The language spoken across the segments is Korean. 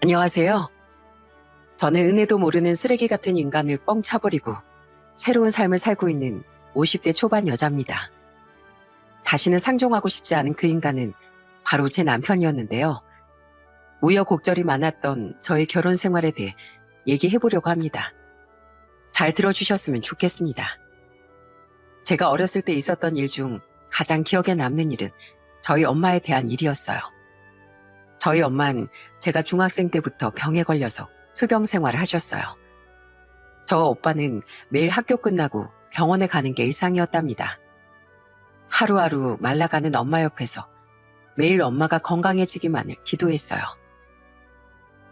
안녕하세요. 저는 은혜도 모르는 쓰레기 같은 인간을 뻥 차버리고 새로운 삶을 살고 있는 50대 초반 여자입니다. 다시는 상종하고 싶지 않은 그 인간은 바로 제 남편이었는데요. 우여곡절이 많았던 저의 결혼 생활에 대해 얘기해보려고 합니다. 잘 들어주셨으면 좋겠습니다. 제가 어렸을 때 있었던 일 중 가장 기억에 남는 일은 저희 엄마에 대한 일이었어요. 저희 엄마는 제가 중학생 때부터 병에 걸려서 투병 생활을 하셨어요. 저 오빠는 매일 학교 끝나고 병원에 가는 게 일상이었답니다. 하루하루 말라가는 엄마 옆에서 매일 엄마가 건강해지기만을 기도했어요.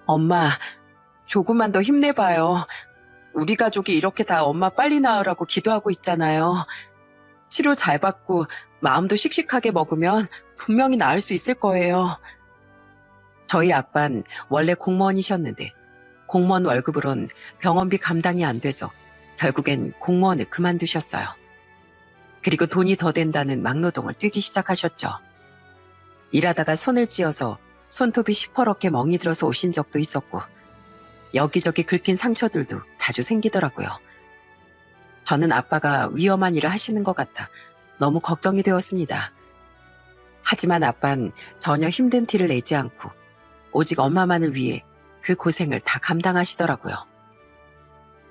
엄마, 조금만 더 힘내봐요. 우리 가족이 이렇게 다 엄마 빨리 나으라고 기도하고 있잖아요. 치료 잘 받고 마음도 씩씩하게 먹으면 분명히 나을 수 있을 거예요. 저희 아빠는 원래 공무원이셨는데 공무원 월급으론 병원비 감당이 안 돼서 결국엔 공무원을 그만두셨어요. 그리고 돈이 더 된다는 막노동을 뛰기 시작하셨죠. 일하다가 손을 찧어서 손톱이 시퍼렇게 멍이 들어서 오신 적도 있었고 여기저기 긁힌 상처들도 자주 생기더라고요. 저는 아빠가 위험한 일을 하시는 것 같아 너무 걱정이 되었습니다. 하지만 아빠는 전혀 힘든 티를 내지 않고 오직 엄마만을 위해 그 고생을 다 감당하시더라고요.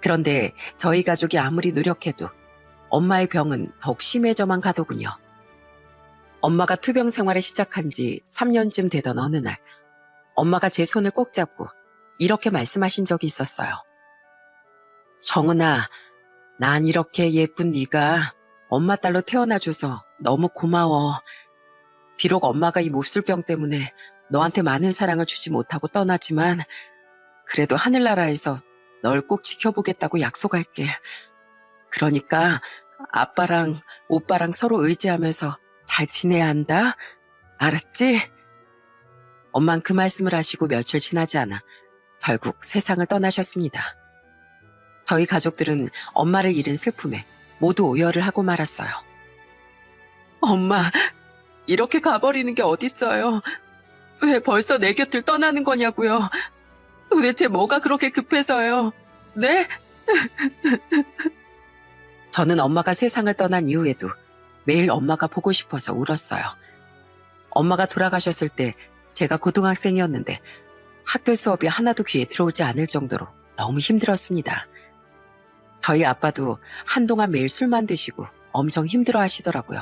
그런데 저희 가족이 아무리 노력해도 엄마의 병은 더욱 심해져만 가더군요. 엄마가 투병 생활을 시작한 지 3년쯤 되던 어느 날 엄마가 제 손을 꼭 잡고 이렇게 말씀하신 적이 있었어요. 정은아, 난 이렇게 예쁜 네가 엄마 딸로 태어나줘서 너무 고마워. 비록 엄마가 이 몹쓸병 때문에 너한테 많은 사랑을 주지 못하고 떠나지만 그래도 하늘나라에서 널 꼭 지켜보겠다고 약속할게. 그러니까 아빠랑 오빠랑 서로 의지하면서 잘 지내야 한다. 알았지? 엄만 그 말씀을 하시고 며칠 지나지 않아 결국 세상을 떠나셨습니다. 저희 가족들은 엄마를 잃은 슬픔에 모두 오열을 하고 말았어요. 엄마, 이렇게 가버리는 게 어딨어요. 왜 벌써 내 곁을 떠나는 거냐고요. 도대체 뭐가 그렇게 급해서요. 네? 저는 엄마가 세상을 떠난 이후에도 매일 엄마가 보고 싶어서 울었어요. 엄마가 돌아가셨을 때 제가 고등학생이었는데 학교 수업이 하나도 귀에 들어오지 않을 정도로 너무 힘들었습니다. 저희 아빠도 한동안 매일 술만 드시고 엄청 힘들어 하시더라고요.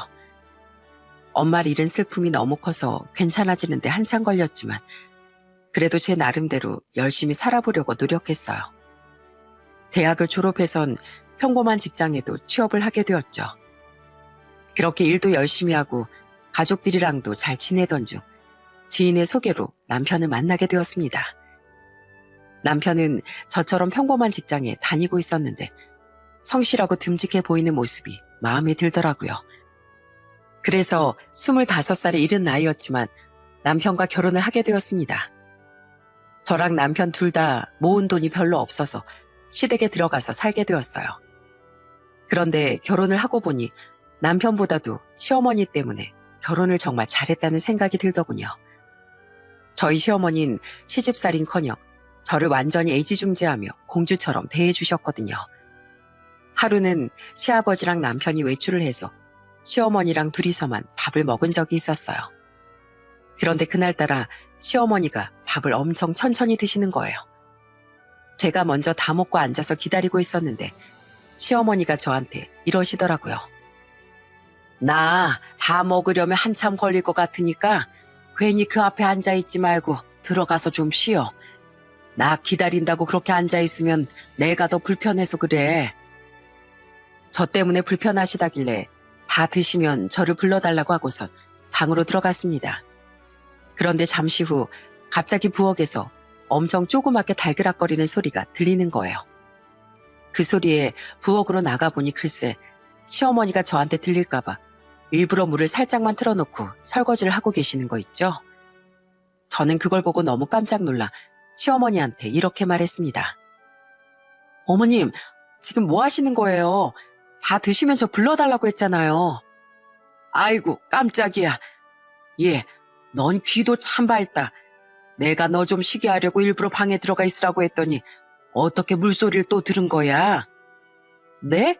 엄마를 잃은 슬픔이 너무 커서 괜찮아지는데 한참 걸렸지만 그래도 제 나름대로 열심히 살아보려고 노력했어요. 대학을 졸업해선 평범한 직장에도 취업을 하게 되었죠. 그렇게 일도 열심히 하고 가족들이랑도 잘 지내던 중 지인의 소개로 남편을 만나게 되었습니다. 남편은 저처럼 평범한 직장에 다니고 있었는데 성실하고 듬직해 보이는 모습이 마음에 들더라고요. 그래서 25살의 이른 나이였지만 남편과 결혼을 하게 되었습니다. 저랑 남편 둘 다 모은 돈이 별로 없어서 시댁에 들어가서 살게 되었어요. 그런데 결혼을 하고 보니 남편보다도 시어머니 때문에 결혼을 정말 잘했다는 생각이 들더군요. 저희 시어머니는 시집살인커녕 저를 완전히 애지중지하며 공주처럼 대해주셨거든요. 하루는 시아버지랑 남편이 외출을 해서 시어머니랑 둘이서만 밥을 먹은 적이 있었어요. 그런데 그날따라 시어머니가 밥을 엄청 천천히 드시는 거예요. 제가 먼저 다 먹고 앉아서 기다리고 있었는데 시어머니가 저한테 이러시더라고요. 나 다 먹으려면 한참 걸릴 것 같으니까 괜히 그 앞에 앉아있지 말고 들어가서 좀 쉬어. 나 기다린다고 그렇게 앉아있으면 내가 더 불편해서 그래. 저 때문에 불편하시다길래 다 드시면 저를 불러달라고 하고선 방으로 들어갔습니다. 그런데 잠시 후 갑자기 부엌에서 엄청 조그맣게 달그락거리는 소리가 들리는 거예요. 그 소리에 부엌으로 나가보니 글쎄 시어머니가 저한테 들릴까봐 일부러 물을 살짝만 틀어놓고 설거지를 하고 계시는 거 있죠? 저는 그걸 보고 너무 깜짝 놀라 시어머니한테 이렇게 말했습니다. 어머님, 지금 뭐 하시는 거예요? 다 드시면 저 불러달라고 했잖아요. 아이고, 깜짝이야. 예, 넌 귀도 참 밝다. 내가 너 좀 쉬게 하려고 일부러 방에 들어가 있으라고 했더니 어떻게 물소리를 또 들은 거야? 네?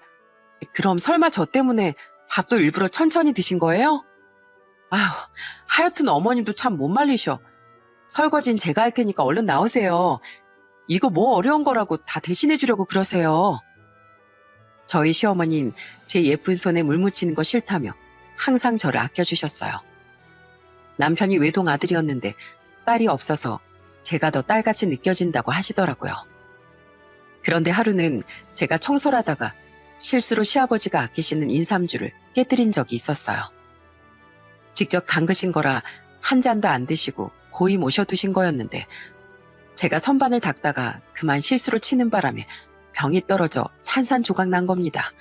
그럼 설마 저 때문에 밥도 일부러 천천히 드신 거예요? 아휴, 하여튼 어머님도 참 못 말리셔. 설거지는 제가 할 테니까 얼른 나오세요. 이거 뭐 어려운 거라고 다 대신해 주려고 그러세요. 저희 시어머니는 제 예쁜 손에 물 묻히는 거 싫다며 항상 저를 아껴주셨어요. 남편이 외동 아들이었는데 딸이 없어서 제가 더 딸같이 느껴진다고 하시더라고요. 그런데 하루는 제가 청소를 하다가 실수로 시아버지가 아끼시는 인삼주를 깨뜨린 적이 있었어요. 직접 담그신 거라 한 잔도 안 드시고 고이 모셔두신 거였는데 제가 선반을 닦다가 그만 실수로 치는 바람에 병이 떨어져 산산조각 난 겁니다.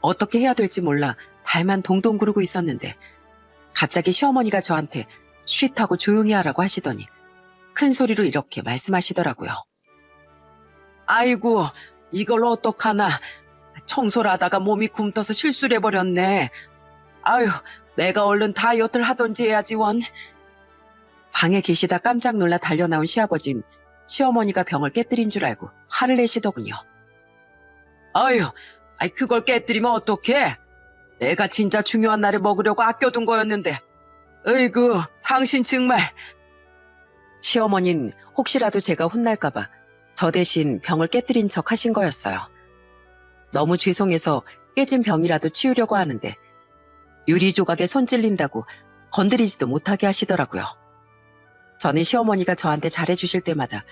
어떻게 해야 될지 몰라 발만 동동 구르고 있었는데 갑자기 시어머니가 저한테 쉿하고 조용히 하라고 하시더니 큰 소리로 이렇게 말씀하시더라고요. 아이고, 이걸 어떡하나. 청소를 하다가 몸이 굼떠서 실수를 해버렸네. 아유, 내가 얼른 다이어트를 하던지 해야지 원. 방에 계시다 깜짝 놀라 달려나온 시아버진 시어머니가 병을 깨뜨린 줄 알고 화를 내시더군요. 아유, 그걸 깨뜨리면 어떡해? 내가 진짜 중요한 날에 먹으려고 아껴둔 거였는데. 어이구, 당신 정말. 시어머니는 혹시라도 제가 혼날까봐 저 대신 병을 깨뜨린 척 하신 거였어요. 너무 죄송해서 깨진 병이라도 치우려고 하는데 유리 조각에 손 찔린다고 건드리지도 못하게 하시더라고요. 저는 시어머니가 저한테 잘해주실 때마다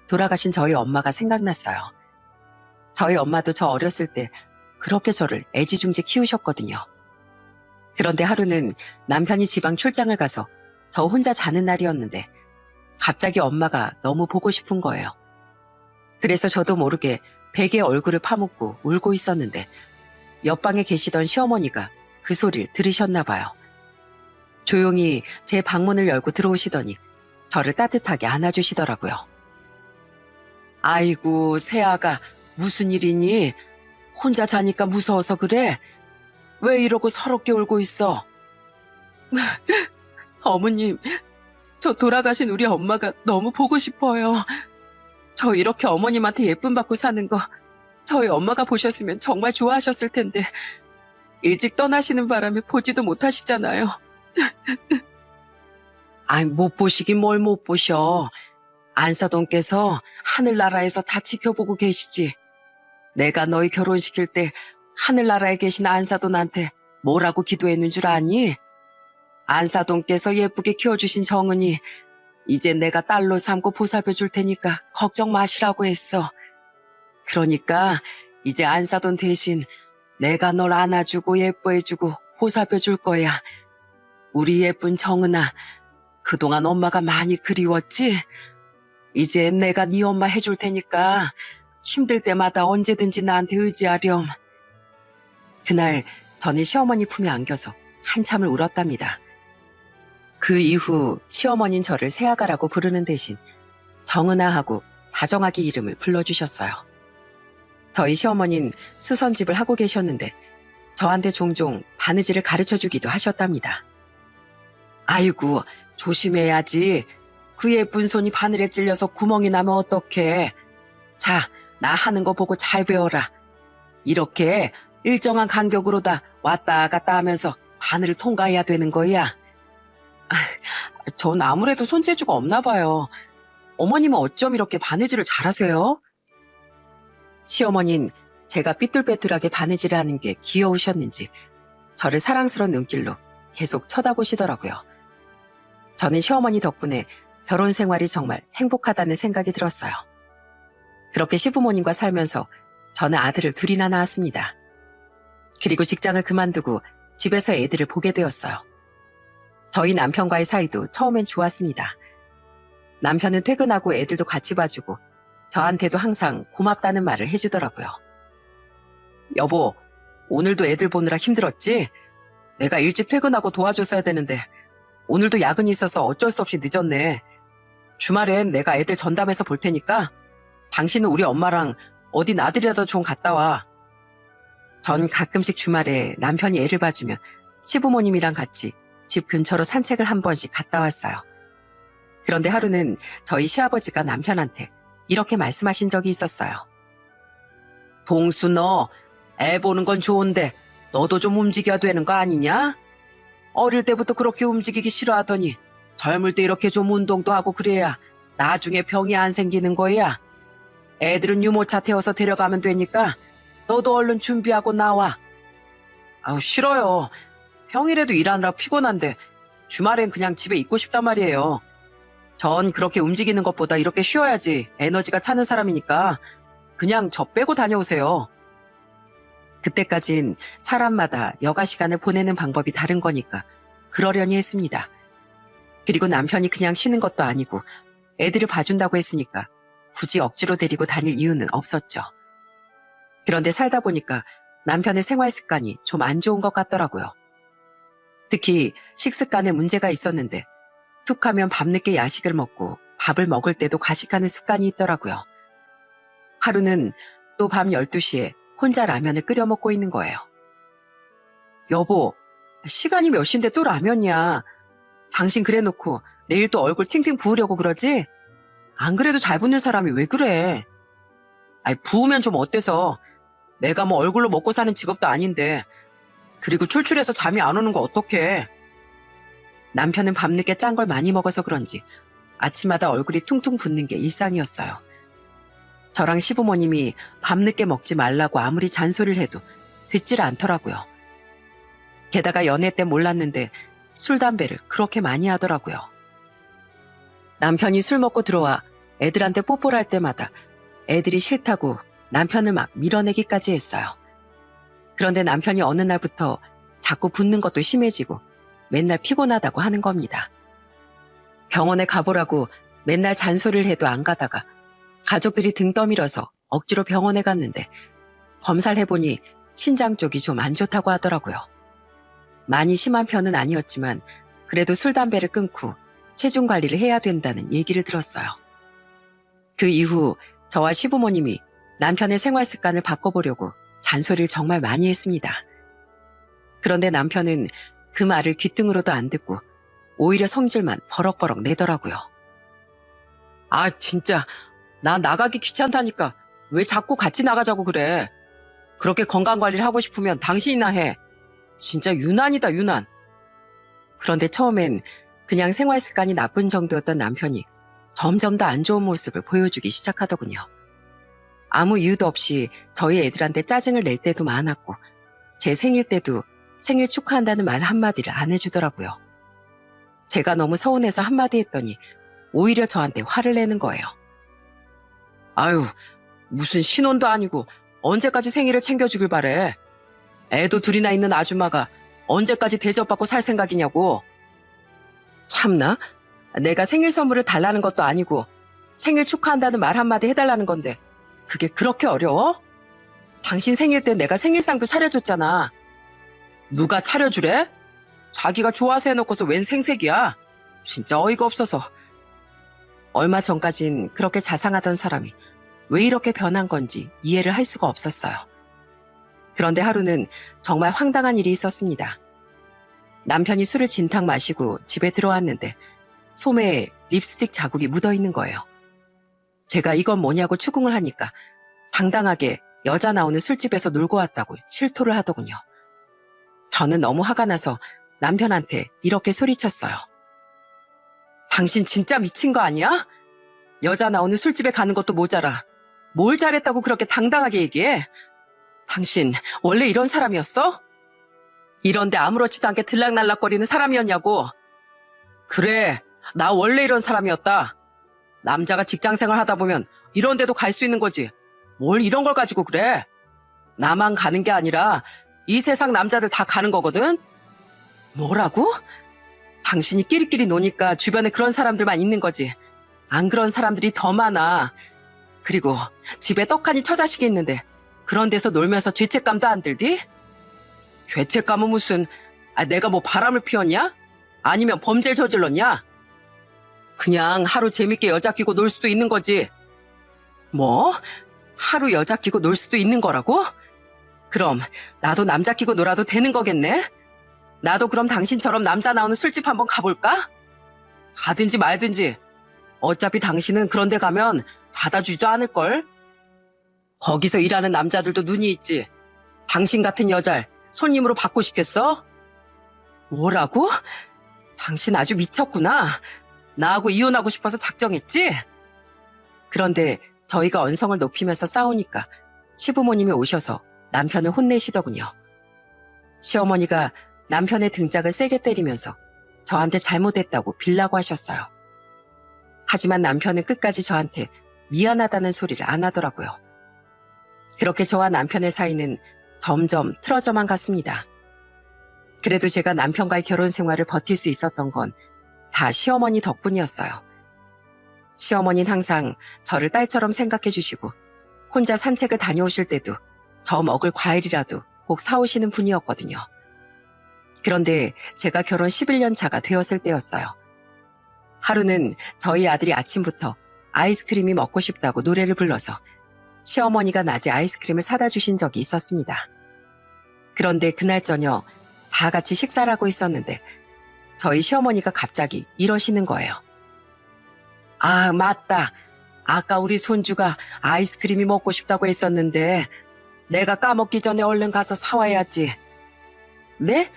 돌아가신 저희 엄마가 생각났어요. 저희 엄마도 저 어렸을 때 그렇게 저를 애지중지 키우셨거든요. 그런데 하루는 남편이 지방 출장을 가서 저 혼자 자는 날이었는데 갑자기 엄마가 너무 보고 싶은 거예요. 그래서 저도 모르게 베개에 얼굴을 파묻고 울고 있었는데 옆방에 계시던 시어머니가 그 소리를 들으셨나 봐요. 조용히 제 방문을 열고 들어오시더니 저를 따뜻하게 안아주시더라고요. 아이고, 새아가 무슨 일이니? 혼자 자니까 무서워서 그래? 왜 이러고 서럽게 울고 있어? 어머님, 저 돌아가신 우리 엄마가 너무 보고 싶어요. 저 이렇게 어머님한테 예쁨 받고 사는 거 저희 엄마가 보셨으면 정말 좋아하셨을 텐데 일찍 떠나시는 바람에 보지도 못하시잖아요. 못 보시긴 뭘 못 보셔. 안사돈께서 하늘나라에서 다 지켜보고 계시지. 내가 너희 결혼시킬 때 하늘나라에 계신 안사돈한테 뭐라고 기도했는 줄 아니? 안사돈께서 예쁘게 키워주신 정은이 이제 내가 딸로 삼고 보살펴 줄 테니까 걱정 마시라고 했어. 그러니까 이제 안사돈 대신 내가 널 안아주고 예뻐해주고 보살펴 줄 거야. 우리 예쁜 정은아, 그동안 엄마가 많이 그리웠지? 이제 내가 네 엄마 해줄 테니까 힘들 때마다 언제든지 나한테 의지하렴. 그날 저는 시어머니 품에 안겨서 한참을 울었답니다. 그 이후 시어머니는 저를 새아가라고 부르는 대신 정은아하고 다정하게 이름을 불러주셨어요. 저희 시어머니는 수선집을 하고 계셨는데 저한테 종종 바느질을 가르쳐주기도 하셨답니다. 아이고, 조심해야지. 그 예쁜 손이 바늘에 찔려서 구멍이 나면 어떡해. 자, 나 하는 거 보고 잘 배워라. 이렇게 일정한 간격으로 다 왔다 갔다 하면서 바늘을 통과해야 되는 거야. 전 아무래도 손재주가 없나 봐요. 어머님은 어쩜 이렇게 바느질을 잘하세요? 시어머니는 제가 삐뚤빼뚤하게 바느질을 하는 게 귀여우셨는지 저를 사랑스러운 눈길로 계속 쳐다보시더라고요. 저는 시어머니 덕분에 결혼 생활이 정말 행복하다는 생각이 들었어요. 그렇게 시부모님과 살면서 저는 아들을 둘이나 낳았습니다. 그리고 직장을 그만두고 집에서 애들을 보게 되었어요. 저희 남편과의 사이도 처음엔 좋았습니다. 남편은 퇴근하고 애들도 같이 봐주고 저한테도 항상 고맙다는 말을 해주더라고요. 여보, 오늘도 애들 보느라 힘들었지? 내가 일찍 퇴근하고 도와줬어야 되는데 오늘도 야근이 있어서 어쩔 수 없이 늦었네. 주말엔 내가 애들 전담해서 볼 테니까 당신은 우리 엄마랑 어디 나들이라도 좀 갔다 와. 전 가끔씩 주말에 남편이 애를 봐주면 시부모님이랑 같이 집 근처로 산책을 한 번씩 갔다 왔어요. 그런데 하루는 저희 시아버지가 남편한테 이렇게 말씀하신 적이 있었어요. 동수 너 애 보는 건 좋은데 너도 좀 움직여야 되는 거 아니냐? 어릴 때부터 그렇게 움직이기 싫어하더니 젊을 때 이렇게 좀 운동도 하고 그래야 나중에 병이 안 생기는 거야. 애들은 유모차 태워서 데려가면 되니까 너도 얼른 준비하고 나와. 아우 싫어요. 평일에도 일하느라 피곤한데 주말엔 그냥 집에 있고 싶단 말이에요. 전 그렇게 움직이는 것보다 이렇게 쉬어야지 에너지가 차는 사람이니까 그냥 저 빼고 다녀오세요. 그때까진 사람마다 여가 시간을 보내는 방법이 다른 거니까 그러려니 했습니다. 그리고 남편이 그냥 쉬는 것도 아니고 애들을 봐준다고 했으니까 굳이 억지로 데리고 다닐 이유는 없었죠. 그런데 살다 보니까 남편의 생활 습관이 좀 안 좋은 것 같더라고요. 특히 식습관에 문제가 있었는데 툭 하면 밤늦게 야식을 먹고 밥을 먹을 때도 과식하는 습관이 있더라고요. 하루는 또 밤 12시에 혼자 라면을 끓여 먹고 있는 거예요. 여보, 시간이 몇 시인데 또 라면이야. 당신 그래놓고 내일 또 얼굴 팅팅 부으려고 그러지? 안 그래도 잘 붓는 사람이 왜 그래? 아이, 부으면 좀 어때서? 내가 뭐 얼굴로 먹고 사는 직업도 아닌데. 그리고 출출해서 잠이 안 오는 거 어떡해? 남편은 밤늦게 짠 걸 많이 먹어서 그런지 아침마다 얼굴이 퉁퉁 붓는 게 일상이었어요. 저랑 시부모님이 밤늦게 먹지 말라고 아무리 잔소리를 해도 듣질 않더라고요. 게다가 연애 때 몰랐는데 술, 담배를 그렇게 많이 하더라고요. 남편이 술 먹고 들어와 애들한테 뽀뽀를 할 때마다 애들이 싫다고 남편을 막 밀어내기까지 했어요. 그런데 남편이 어느 날부터 자꾸 붓는 것도 심해지고 맨날 피곤하다고 하는 겁니다. 병원에 가보라고 맨날 잔소리를 해도 안 가다가 가족들이 등 떠밀어서 억지로 병원에 갔는데 검사를 해보니 신장 쪽이 좀 안 좋다고 하더라고요. 많이 심한 편은 아니었지만 그래도 술, 담배를 끊고 체중 관리를 해야 된다는 얘기를 들었어요. 그 이후 저와 시부모님이 남편의 생활 습관을 바꿔보려고 잔소리를 정말 많이 했습니다. 그런데 남편은 그 말을 귀등으로도 안 듣고 오히려 성질만 버럭버럭 내더라고요. 아, 진짜 나 나가기 귀찮다니까 왜 자꾸 같이 나가자고 그래. 그렇게 건강관리를 하고 싶으면 당신이나 해. 진짜 유난이다, 유난. 그런데 처음엔 그냥 생활 습관이 나쁜 정도였던 남편이 점점 더 안 좋은 모습을 보여주기 시작하더군요. 아무 이유도 없이 저희 애들한테 짜증을 낼 때도 많았고 제 생일 때도 생일 축하한다는 말 한마디를 안 해주더라고요. 제가 너무 서운해서 한마디 했더니 오히려 저한테 화를 내는 거예요. 아유, 무슨 신혼도 아니고 언제까지 생일을 챙겨주길 바래. 애도 둘이나 있는 아줌마가 언제까지 대접받고 살 생각이냐고. 참나, 내가 생일 선물을 달라는 것도 아니고 생일 축하한다는 말 한마디 해달라는 건데 그게 그렇게 어려워? 당신 생일 때 내가 생일상도 차려줬잖아. 누가 차려주래? 자기가 좋아서 해놓고서 웬 생색이야. 진짜 어이가 없어서. 얼마 전까진 그렇게 자상하던 사람이 왜 이렇게 변한 건지 이해를 할 수가 없었어요. 그런데 하루는 정말 황당한 일이 있었습니다. 남편이 술을 진탕 마시고 집에 들어왔는데 소매에 립스틱 자국이 묻어있는 거예요. 제가 이건 뭐냐고 추궁을 하니까 당당하게 여자 나오는 술집에서 놀고 왔다고 실토를 하더군요. 저는 너무 화가 나서 남편한테 이렇게 소리쳤어요. 당신 진짜 미친 거 아니야? 여자 나오는 술집에 가는 것도 모자라. 뭘 잘했다고 그렇게 당당하게 얘기해? 당신 원래 이런 사람이었어? 이런데 아무렇지도 않게 들락날락거리는 사람이었냐고. 그래, 나 원래 이런 사람이었다. 남자가 직장생활 하다 보면 이런 데도 갈 수 있는 거지. 뭘 이런 걸 가지고 그래? 나만 가는 게 아니라 이 세상 남자들 다 가는 거거든? 뭐라고? 당신이 끼리끼리 노니까 주변에 그런 사람들만 있는 거지. 안 그런 사람들이 더 많아. 그리고 집에 떡하니 처자식이 있는데 그런 데서 놀면서 죄책감도 안 들디? 죄책감은 무슨, 내가 뭐 바람을 피웠냐? 아니면 범죄를 저질렀냐? 그냥 하루 재밌게 여자 끼고 놀 수도 있는 거지. 뭐? 하루 여자 끼고 놀 수도 있는 거라고? 그럼 나도 남자 끼고 놀아도 되는 거겠네? 나도 그럼 당신처럼 남자 나오는 술집 한번 가볼까? 가든지 말든지 어차피 당신은 그런 데 가면 받아주지도 않을걸? 거기서 일하는 남자들도 눈이 있지. 당신 같은 여잘 손님으로 받고 싶겠어? 뭐라고? 당신 아주 미쳤구나. 나하고 이혼하고 싶어서 작정했지? 그런데 저희가 언성을 높이면서 싸우니까 시부모님이 오셔서 남편을 혼내시더군요. 시어머니가 남편의 등짝을 세게 때리면서 저한테 잘못했다고 빌라고 하셨어요. 하지만 남편은 끝까지 저한테 미안하다는 소리를 안 하더라고요. 그렇게 저와 남편의 사이는 점점 틀어져만 갔습니다. 그래도 제가 남편과의 결혼 생활을 버틸 수 있었던 건 다 시어머니 덕분이었어요. 시어머니는 항상 저를 딸처럼 생각해 주시고 혼자 산책을 다녀오실 때도 저 먹을 과일이라도 꼭 사오시는 분이었거든요. 그런데 제가 결혼 11년 차가 되었을 때였어요. 하루는 저희 아들이 아침부터 아이스크림이 먹고 싶다고 노래를 불러서 시어머니가 낮에 아이스크림을 사다 주신 적이 있었습니다. 그런데 그날 저녁 다 같이 식사를 하고 있었는데 저희 시어머니가 갑자기 이러시는 거예요. 아, 맞다. 아까 우리 손주가 아이스크림이 먹고 싶다고 했었는데 내가 까먹기 전에 얼른 가서 사와야지. 네?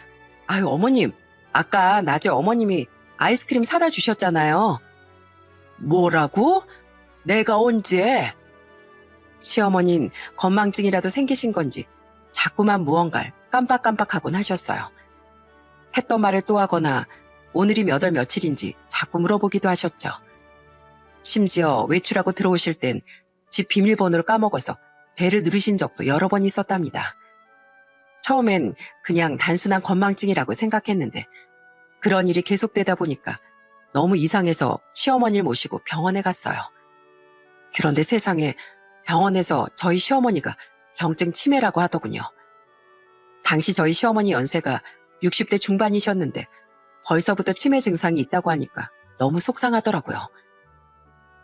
아유, 어머님. 아까 낮에 어머님이 아이스크림 사다 주셨잖아요. 뭐라고? 내가 언제? 시어머니는 건망증이라도 생기신 건지 자꾸만 무언가를 깜빡깜빡하곤 하셨어요. 했던 말을 또 하거나 오늘이 몇 월 며칠인지 자꾸 물어보기도 하셨죠. 심지어 외출하고 들어오실 땐 집 비밀번호를 까먹어서 벨을 누르신 적도 여러 번 있었답니다. 처음엔 그냥 단순한 건망증이라고 생각했는데 그런 일이 계속되다 보니까 너무 이상해서 시어머니를 모시고 병원에 갔어요. 그런데 세상에 병원에서 저희 시어머니가 경증 치매라고 하더군요. 당시 저희 시어머니 연세가 60대 중반이셨는데 벌써부터 치매 증상이 있다고 하니까 너무 속상하더라고요.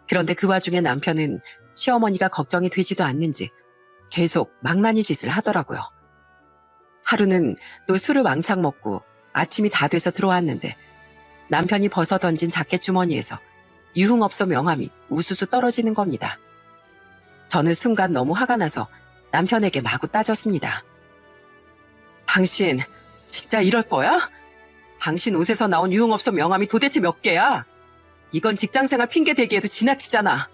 그런데 그 와중에 남편은 시어머니가 걱정이 되지도 않는지 계속 망나니 짓을 하더라고요. 하루는 또 술을 왕창 먹고 아침이 다 돼서 들어왔는데 남편이 벗어 던진 자켓 주머니에서 유흥업소 명함이 우수수 떨어지는 겁니다. 저는 순간 너무 화가 나서 남편에게 마구 따졌습니다. 당신 진짜 이럴 거야? 당신 옷에서 나온 유흥업소 명함이 도대체 몇 개야? 이건 직장생활 핑계 대기에도 지나치잖아.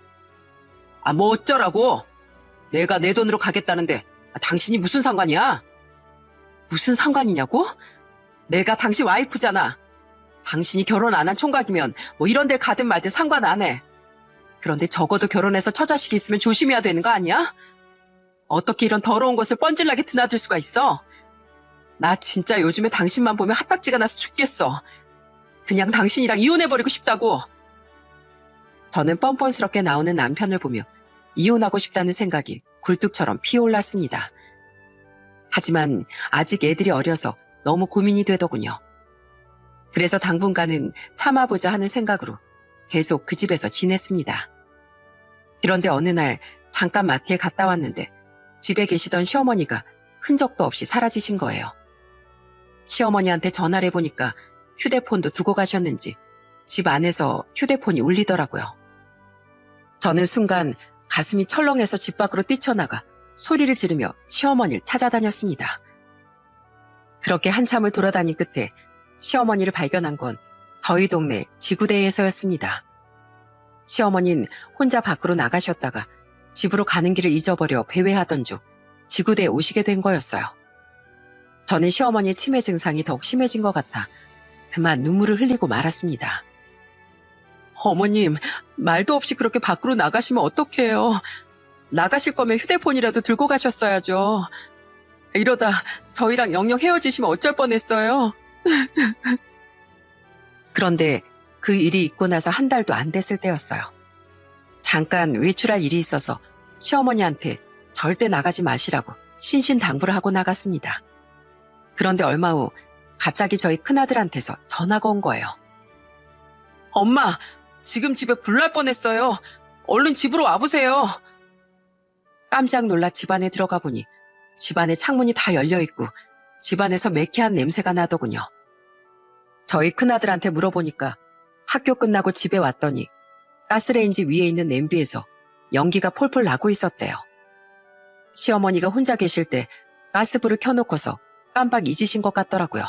아, 뭐 어쩌라고? 내가 내 돈으로 가겠다는데 당신이 무슨 상관이야? 무슨 상관이냐고? 내가 당신 와이프잖아. 당신이 결혼 안 한 총각이면 뭐 이런 데 가든 말든 상관 안 해. 그런데 적어도 결혼해서 처자식이 있으면 조심해야 되는 거 아니야? 어떻게 이런 더러운 것을 뻔질나게 드나들 수가 있어? 나 진짜 요즘에 당신만 보면 핫딱지가 나서 죽겠어. 그냥 당신이랑 이혼해버리고 싶다고. 저는 뻔뻔스럽게 나오는 남편을 보며 이혼하고 싶다는 생각이 굴뚝처럼 피어올랐습니다. 하지만 아직 애들이 어려서 너무 고민이 되더군요. 그래서 당분간은 참아보자 하는 생각으로 계속 그 집에서 지냈습니다. 그런데 어느 날 잠깐 마트에 갔다 왔는데 집에 계시던 시어머니가 흔적도 없이 사라지신 거예요. 시어머니한테 전화를 해보니까 휴대폰도 두고 가셨는지 집 안에서 휴대폰이 울리더라고요. 저는 순간 가슴이 철렁해서 집 밖으로 뛰쳐나가 소리를 지르며 시어머니를 찾아다녔습니다. 그렇게 한참을 돌아다닌 끝에 시어머니를 발견한 건 저희 동네 지구대에서였습니다. 시어머니는 혼자 밖으로 나가셨다가 집으로 가는 길을 잊어버려 배회하던 중 지구대에 오시게 된 거였어요. 저는 시어머니의 치매 증상이 더욱 심해진 것 같아 그만 눈물을 흘리고 말았습니다. 어머님, 말도 없이 그렇게 밖으로 나가시면 어떡해요. 나가실 거면 휴대폰이라도 들고 가셨어야죠. 이러다 저희랑 영영 헤어지시면 어쩔 뻔했어요. 그런데 그 일이 있고 나서 한 달도 안 됐을 때였어요. 잠깐 외출할 일이 있어서 시어머니한테 절대 나가지 마시라고 신신당부를 하고 나갔습니다. 그런데 얼마 후 갑자기 저희 큰아들한테서 전화가 온 거예요. 엄마, 지금 집에 불 날 뻔했어요. 얼른 집으로 와보세요. 깜짝 놀라 집 안에 들어가 보니 집안의 창문이 다 열려있고 집안에서 매캐한 냄새가 나더군요. 저희 큰아들한테 물어보니까 학교 끝나고 집에 왔더니 가스레인지 위에 있는 냄비에서 연기가 폴폴 나고 있었대요. 시어머니가 혼자 계실 때 가스불을 켜놓고서 깜빡 잊으신 것 같더라고요.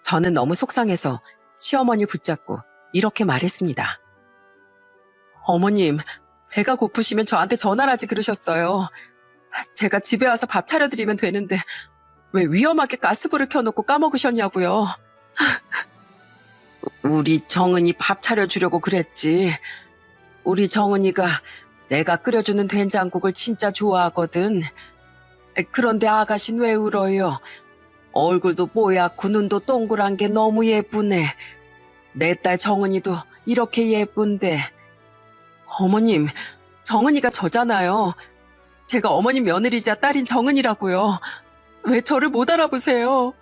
저는 너무 속상해서 시어머니 붙잡고 이렇게 말했습니다. 어머님, 배가 고프시면 저한테 전화를 하지 그러셨어요. 제가 집에 와서 밥 차려드리면 되는데 왜 위험하게 가스불을 켜놓고 까먹으셨냐고요. 우리 정은이 밥 차려주려고 그랬지. 우리 정은이가 내가 끓여주는 된장국을 진짜 좋아하거든. 그런데 아가씨는 왜 울어요? 얼굴도 뽀얗고 눈도 동그란 게 너무 예쁘네. 내 딸 정은이도 이렇게 예쁜데. 어머님, 정은이가 저잖아요. 제가 어머님 며느리자 딸인 정은이라고요. 왜 저를 못 알아보세요?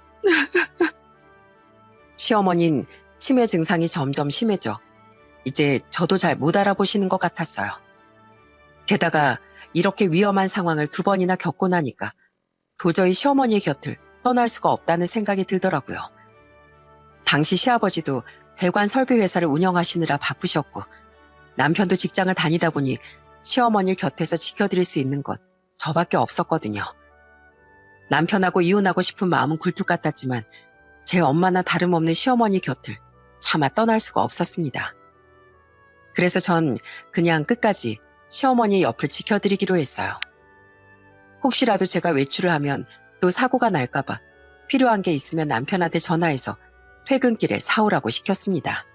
시어머니는 치매 증상이 점점 심해져 이제 저도 잘 못 알아보시는 것 같았어요. 게다가 이렇게 위험한 상황을 2번이나 겪고 나니까 도저히 시어머니의 곁을 떠날 수가 없다는 생각이 들더라고요. 당시 시아버지도 배관 설비 회사를 운영하시느라 바쁘셨고 남편도 직장을 다니다 보니 시어머니를 곁에서 지켜드릴 수 있는 건 저밖에 없었거든요. 남편하고 이혼하고 싶은 마음은 굴뚝 같았지만 제 엄마나 다름없는 시어머니 곁을 차마 떠날 수가 없었습니다. 그래서 전 그냥 끝까지 시어머니 옆을 지켜드리기로 했어요. 혹시라도 제가 외출을 하면 또 사고가 날까봐 필요한 게 있으면 남편한테 전화해서 퇴근길에 사오라고 시켰습니다.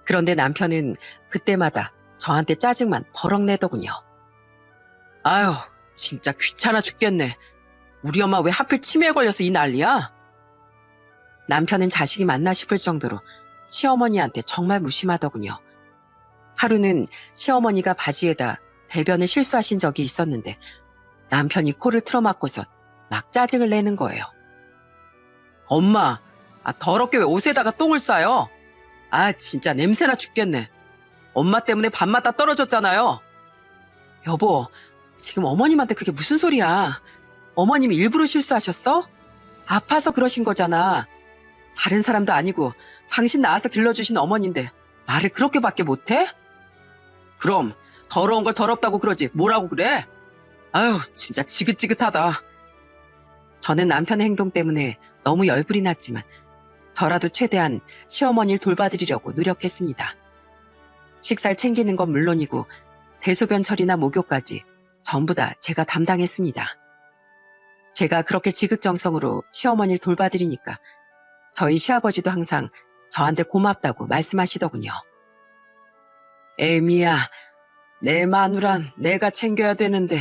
그런데 남편은 그때마다 저한테 짜증만 버럭 내더군요. 아유, 진짜 귀찮아 죽겠네. 우리 엄마 왜 하필 치매에 걸려서 이 난리야? 남편은 자식이 맞나 싶을 정도로 시어머니한테 정말 무심하더군요. 하루는 시어머니가 바지에다 대변을 실수하신 적이 있었는데 남편이 코를 틀어막고서 막 짜증을 내는 거예요. 엄마, 더럽게 왜 옷에다가 똥을 싸요? 진짜 냄새나 죽겠네. 엄마 때문에 밥맛 다 떨어졌잖아요. 여보, 지금 어머님한테 그게 무슨 소리야? 어머님이 일부러 실수하셨어? 아파서 그러신 거잖아. 다른 사람도 아니고 당신 낳아서 길러주신 어머니인데 말을 그렇게밖에 못해? 그럼 더러운 걸 더럽다고 그러지 뭐라고 그래? 아유, 진짜 지긋지긋하다. 저는 남편의 행동 때문에 너무 열불이 났지만 저라도 최대한 시어머니를 돌봐드리려고 노력했습니다. 식사를 챙기는 건 물론이고 대소변 처리나 목욕까지 전부 다 제가 담당했습니다. 제가 그렇게 지극정성으로 시어머니를 돌봐드리니까 저희 시아버지도 항상 저한테 고맙다고 말씀하시더군요. 애미야, 내 마누란 내가 챙겨야 되는데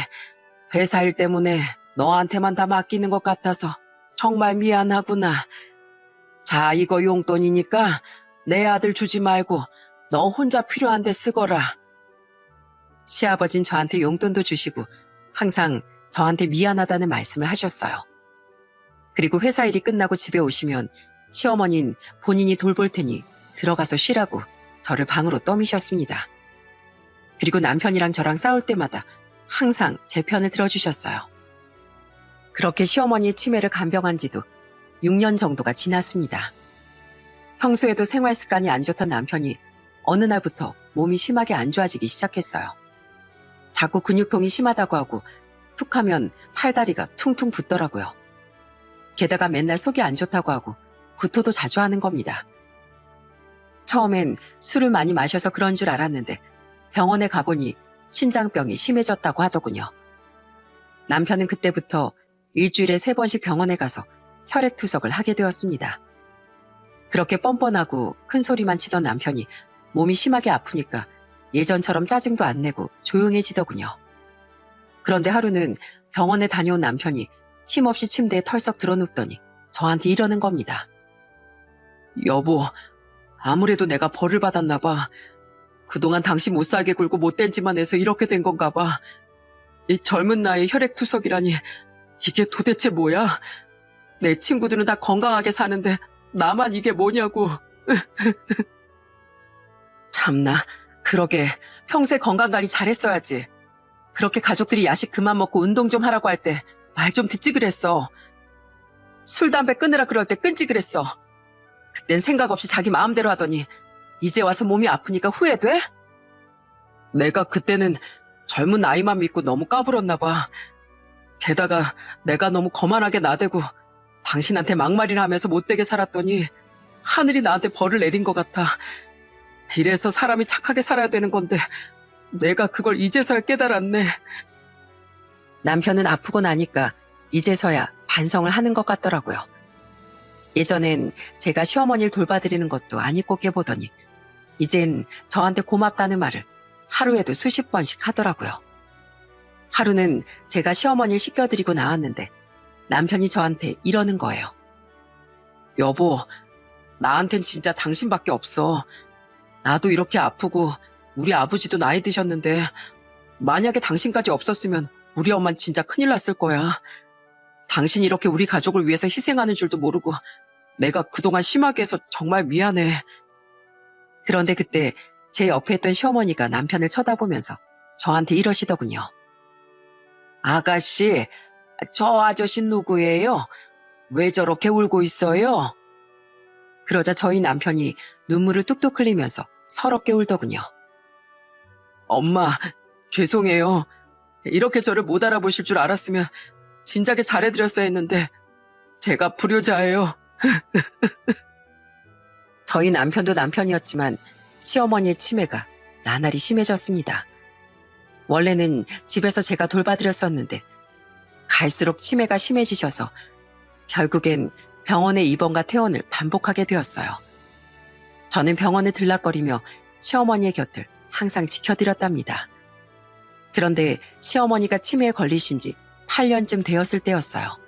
회사 일 때문에 너한테만 다 맡기는 것 같아서 정말 미안하구나. 자, 이거 용돈이니까 내 아들 주지 말고 너 혼자 필요한 데 쓰거라. 시아버진 저한테 용돈도 주시고 항상 저한테 미안하다는 말씀을 하셨어요. 그리고 회사 일이 끝나고 집에 오시면 시어머니는 본인이 돌볼 테니 들어가서 쉬라고 저를 방으로 떠미셨습니다. 그리고 남편이랑 저랑 싸울 때마다 항상 제 편을 들어주셨어요. 그렇게 시어머니의 치매를 간병한 지도 6년 정도가 지났습니다. 평소에도 생활 습관이 안 좋던 남편이 어느 날부터 몸이 심하게 안 좋아지기 시작했어요. 자꾸 근육통이 심하다고 하고 툭 하면 팔다리가 퉁퉁 붓더라고요. 게다가 맨날 속이 안 좋다고 하고 구토도 자주 하는 겁니다. 처음엔 술을 많이 마셔서 그런 줄 알았는데 병원에 가보니 신장병이 심해졌다고 하더군요. 남편은 그때부터 일주일에 3번씩 병원에 가서 혈액투석을 하게 되었습니다. 그렇게 뻔뻔하고 큰 소리만 치던 남편이 몸이 심하게 아프니까 예전처럼 짜증도 안 내고 조용해지더군요. 그런데 하루는 병원에 다녀온 남편이 힘없이 침대에 털썩 드러눕더니 저한테 이러는 겁니다. 여보, 아무래도 내가 벌을 받았나 봐. 그동안 당신 못 살게 굴고 못된 짓만 해서 이렇게 된 건가 봐. 이 젊은 나이에 혈액투석이라니 이게 도대체 뭐야? 내 친구들은 다 건강하게 사는데 나만 이게 뭐냐고. 참나, 그러게 평소에 건강관리 잘했어야지. 그렇게 가족들이 야식 그만 먹고 운동 좀 하라고 할 때 말 좀 듣지 그랬어. 술, 담배 끊으라 그럴 때 끊지 그랬어. 그땐 생각 없이 자기 마음대로 하더니 이제 와서 몸이 아프니까 후회돼? 내가 그때는 젊은 나이만 믿고 너무 까불었나 봐. 게다가 내가 너무 거만하게 나대고 당신한테 막말이나 하면서 못되게 살았더니 하늘이 나한테 벌을 내린 것 같아. 이래서 사람이 착하게 살아야 되는 건데 내가 그걸 이제서야 깨달았네. 남편은 아프고 나니까 이제서야 반성을 하는 것 같더라고요. 예전엔 제가 시어머니를 돌봐드리는 것도 안 잊고 깨보더니 이젠 저한테 고맙다는 말을 하루에도 수십 번씩 하더라고요. 하루는 제가 시어머니를 씻겨드리고 나왔는데 남편이 저한테 이러는 거예요. 여보, 나한텐 진짜 당신밖에 없어. 나도 이렇게 아프고 우리 아버지도 나이 드셨는데 만약에 당신까지 없었으면 우리 엄마는 진짜 큰일 났을 거야. 당신이 이렇게 우리 가족을 위해서 희생하는 줄도 모르고 내가 그동안 심하게 해서 정말 미안해. 그런데 그때 제 옆에 있던 시어머니가 남편을 쳐다보면서 저한테 이러시더군요. 아가씨, 저 아저씨 누구예요? 왜 저렇게 울고 있어요? 그러자 저희 남편이 눈물을 뚝뚝 흘리면서 서럽게 울더군요. 엄마, 죄송해요. 이렇게 저를 못 알아보실 줄 알았으면 진작에 잘해드렸어야 했는데 제가 불효자예요. 저희 남편도 남편이었지만 시어머니의 치매가 나날이 심해졌습니다. 원래는 집에서 제가 돌봐드렸었는데 갈수록 치매가 심해지셔서 결국엔 병원의 입원과 퇴원을 반복하게 되었어요. 저는 병원을 들락거리며 시어머니의 곁을 항상 지켜드렸답니다. 그런데 시어머니가 치매에 걸리신 지 8년쯤 되었을 때였어요.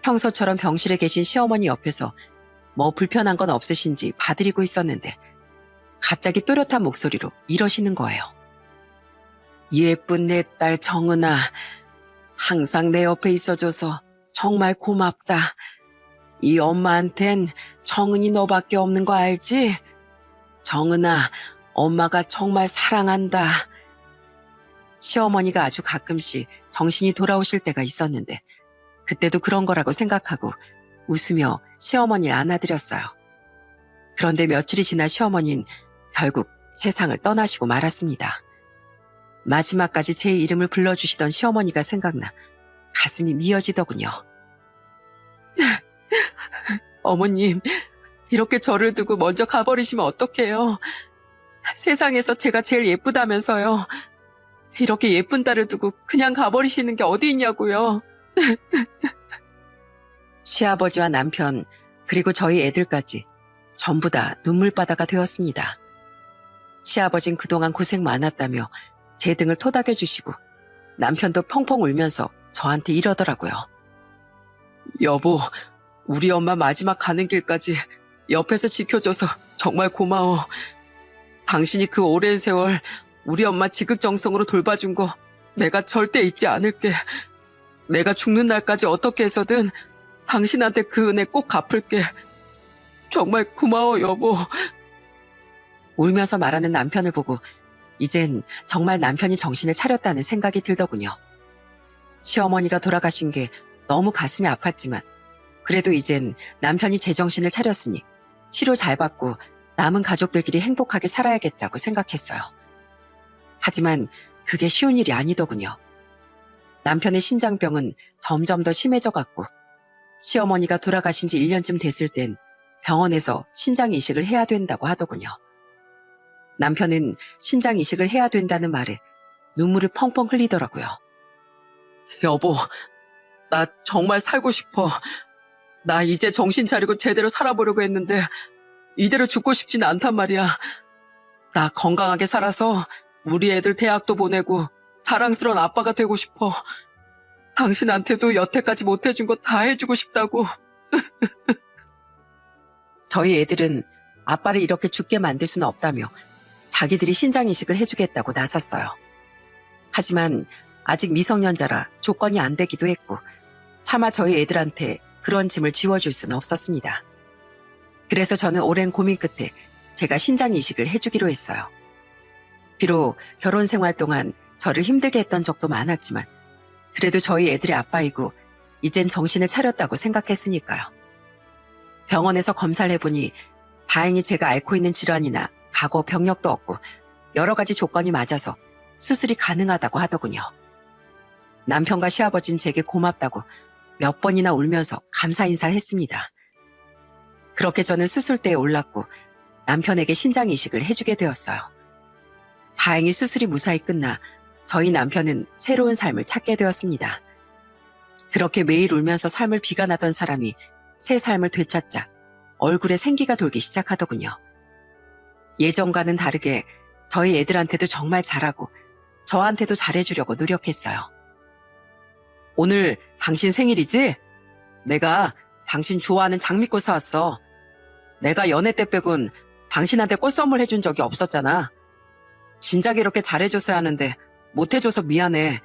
평소처럼 병실에 계신 시어머니 옆에서 뭐 불편한 건 없으신지 봐드리고 있었는데 갑자기 또렷한 목소리로 이러시는 거예요. 예쁜 내 딸 정은아, 항상 내 옆에 있어줘서 정말 고맙다. 이 엄마한텐 정은이 너밖에 없는 거 알지? 정은아, 엄마가 정말 사랑한다. 시어머니가 아주 가끔씩 정신이 돌아오실 때가 있었는데 그때도 그런 거라고 생각하고 웃으며 시어머니를 안아드렸어요. 그런데 며칠이 지나 시어머니는 결국 세상을 떠나시고 말았습니다. 마지막까지 제 이름을 불러주시던 시어머니가 생각나 가슴이 미어지더군요. 어머님, 이렇게 저를 두고 먼저 가버리시면 어떡해요? 세상에서 제가 제일 예쁘다면서요. 이렇게 예쁜 딸을 두고 그냥 가버리시는 게 어디 있냐고요. 시아버지와 남편, 그리고 저희 애들까지 전부 다 눈물바다가 되었습니다. 시아버진 그동안 고생 많았다며 제 등을 토닥여주시고 남편도 펑펑 울면서 저한테 이러더라고요. 여보, 우리 엄마 마지막 가는 길까지 옆에서 지켜줘서 정말 고마워. 당신이 그 오랜 세월 우리 엄마 지극정성으로 돌봐준 거 내가 절대 잊지 않을게. 내가 죽는 날까지 어떻게 해서든 당신한테 그 은혜 꼭 갚을게. 정말 고마워, 여보. 울면서 말하는 남편을 보고 이젠 정말 남편이 정신을 차렸다는 생각이 들더군요. 시어머니가 돌아가신 게 너무 가슴이 아팠지만 그래도 이젠 남편이 제정신을 차렸으니 치료 잘 받고 남은 가족들끼리 행복하게 살아야겠다고 생각했어요. 하지만 그게 쉬운 일이 아니더군요. 남편의 신장병은 점점 더 심해져 갔고 시어머니가 돌아가신 지 1년쯤 됐을 땐 병원에서 신장 이식을 해야 된다고 하더군요. 남편은 신장 이식을 해야 된다는 말에 눈물을 펑펑 흘리더라고요. 여보, 나 정말 살고 싶어. 나 이제 정신 차리고 제대로 살아보려고 했는데 이대로 죽고 싶진 않단 말이야. 나 건강하게 살아서 우리 애들 대학도 보내고 자랑스러운 아빠가 되고 싶어. 당신한테도 여태까지 못해준 거 다 해주고 싶다고. 저희 애들은 아빠를 이렇게 죽게 만들 수는 없다며 자기들이 신장 이식을 해주겠다고 나섰어요. 하지만 아직 미성년자라 조건이 안 되기도 했고 차마 저희 애들한테 그런 짐을 지워줄 수는 없었습니다. 그래서 저는 오랜 고민 끝에 제가 신장 이식을 해주기로 했어요. 비록 결혼 생활 동안 저를 힘들게 했던 적도 많았지만 그래도 저희 애들의 아빠이고 이젠 정신을 차렸다고 생각했으니까요. 병원에서 검사를 해보니 다행히 제가 앓고 있는 질환이나 과거 병력도 없고 여러 가지 조건이 맞아서 수술이 가능하다고 하더군요. 남편과 시아버지는 제게 고맙다고 몇 번이나 울면서 감사 인사를 했습니다. 그렇게 저는 수술대에 올랐고 남편에게 신장 이식을 해주게 되었어요. 다행히 수술이 무사히 끝나 저희 남편은 새로운 삶을 찾게 되었습니다. 그렇게 매일 울면서 삶을 비관하던 사람이 새 삶을 되찾자 얼굴에 생기가 돌기 시작하더군요. 예전과는 다르게 저희 애들한테도 정말 잘하고 저한테도 잘해주려고 노력했어요. 오늘 당신 생일이지? 내가 당신 좋아하는 장미꽃 사왔어. 내가 연애 때 빼곤 당신한테 꽃 선물해준 적이 없었잖아. 진작 이렇게 잘해줬어야 하는데 못해줘서 미안해.